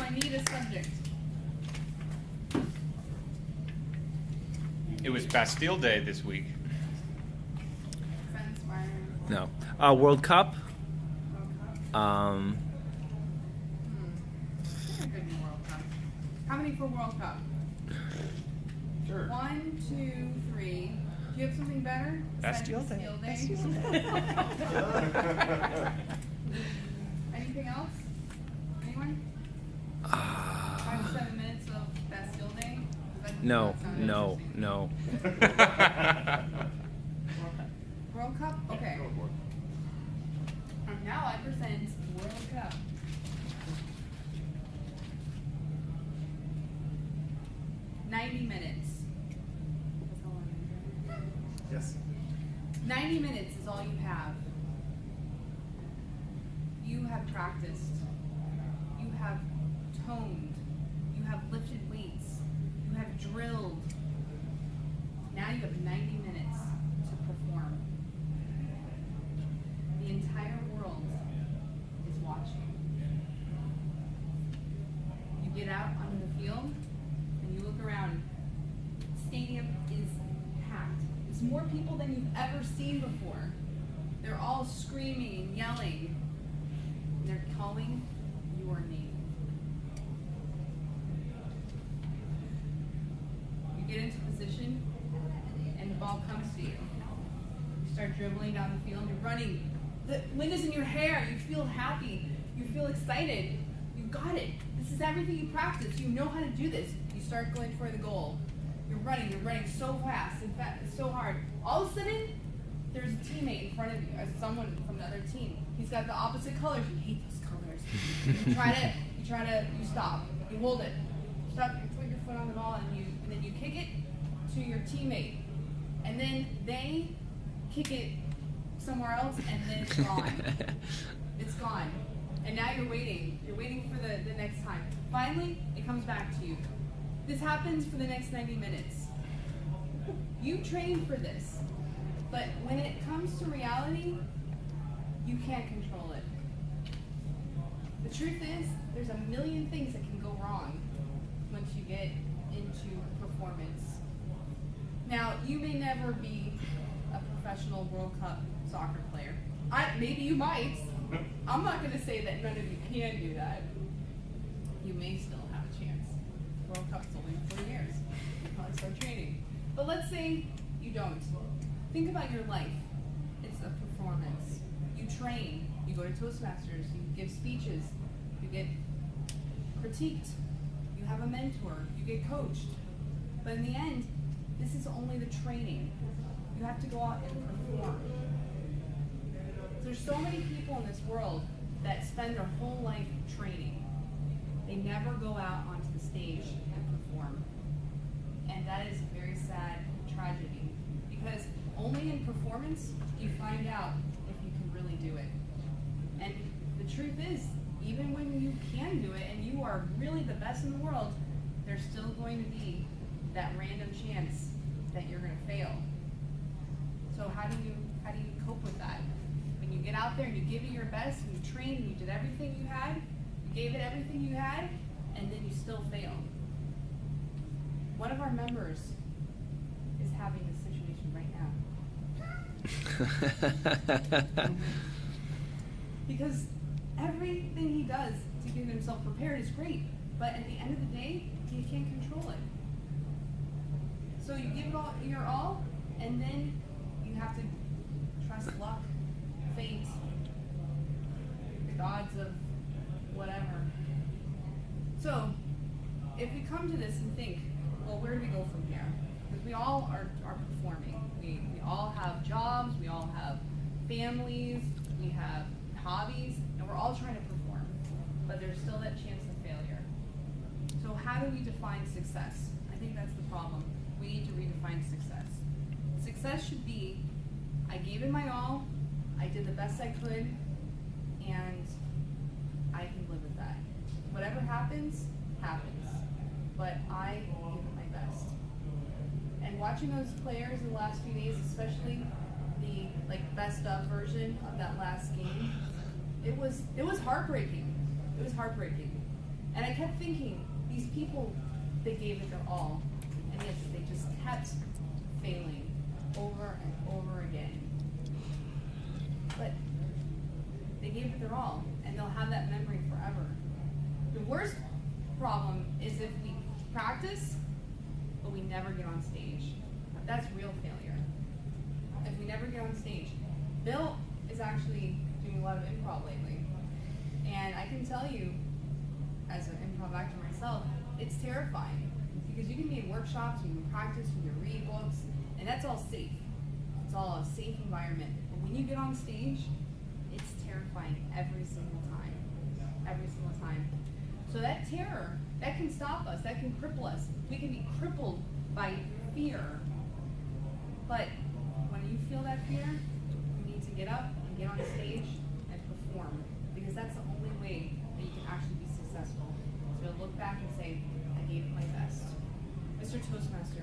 I need a subject. It was Bastille Day this week. Friends, fire. No. World Cup. World Cup. They're good in World Cup. How many for World Cup? Sure. 1, 2, 3. Do you have something better? Bastille Day. Anything else? Anyone? 5 to 7 minutes of Bastille Day? No. World Cup? Okay. And now I present World Cup. $90. That's how long I'm doing. Yes. 90 minutes is all you have. You have practiced. You have toned. You have lifted weights. You have drilled. Now you have 90 minutes to perform. The entire world is watching. You get out onto the field and you look around. Stadium is packed. It's more people than you've ever seen before. They're all screaming and yelling. And they're calling your name. You get into position and the ball comes to you. You start dribbling down the field, you're running. The wind is in your hair, you feel happy, you feel excited. You got it. This is everything you practice. You know how to do this. You start going for the goal. You're running so fast, in fact, it's so hard. All of a sudden, there's a teammate in front of you, someone from the other team. He's got the opposite colors. You hate those colors. You stop. You hold it. Stop, you put your foot on the ball, and then you kick it to your teammate. And then they kick it somewhere else, and then it's gone. It's gone. And now you're waiting. You're waiting for the next time. Finally, it comes back to you. This happens for the next 90 minutes. You train for this, but when it comes to reality, you can't control it. The truth is, there's a million things that can go wrong once you get into performance. Now, you may never be a professional World Cup soccer player. Maybe you might. I'm not going to say that none of you can do that. You may still have a chance. World Cup's only in 4 years. You probably start training. But let's say you don't. Think about your life. It's a performance. You train. You go to Toastmasters. You give speeches. You get critiqued. You have a mentor. You get coached. But in the end, this is only the training. You have to go out and perform. There's so many people in this world that spend their whole life training. They never go out onto the stage and perform. And that is a very sad tragedy, because only in performance do you find out if you can really do it. And the truth is, even when you can do it and you are really the best in the world, there's still going to be that random chance that you're going to fail. So how do you cope with that? When you get out there and you give it your best, and you trained, and you did everything you had, you gave it everything you had, and then you still fail. One of our members is having this situation right now. Because everything he does to get himself prepared is great, but at the end of the day, he can't control it. So you give it all your all, and then you have to trust luck, fate, the gods of whatever. So if we come to this and think, well, where do we go from here? Because we all are performing. We all have jobs, we all have families, we have hobbies, and we're all trying to perform. But there's still that chance of failure. So how do we define success? I think that's the problem. We need to redefine success. Success should be, I gave it my all, I did the best I could, and I can live with that. Whatever happens, happens. But I gave it my best. And watching those players in the last few days, especially the best of version of that last game, it was heartbreaking. It was heartbreaking. And I kept thinking, these people, they gave it their all, and yet they just kept failing over and over again. But they gave it their all, and they'll have that memory forever. The worst problem is if we practice, but we never get on stage. That's real failure. If we never get on stage. Bill is actually doing a lot of improv lately. And I can tell you, as an improv actor myself, it's terrifying. Because you can be in workshops, you can practice, you can read books, and that's all safe. It's all a safe environment. But when you get on stage, it's terrifying every single time. Every single time. So that terror, that can stop us, that can cripple us. We can be crippled by fear. But when you feel that fear, you need to get up and get on stage and perform. Because that's the only way that you can actually be successful. So look back and say, I gave it my best. Mr. Toastmaster,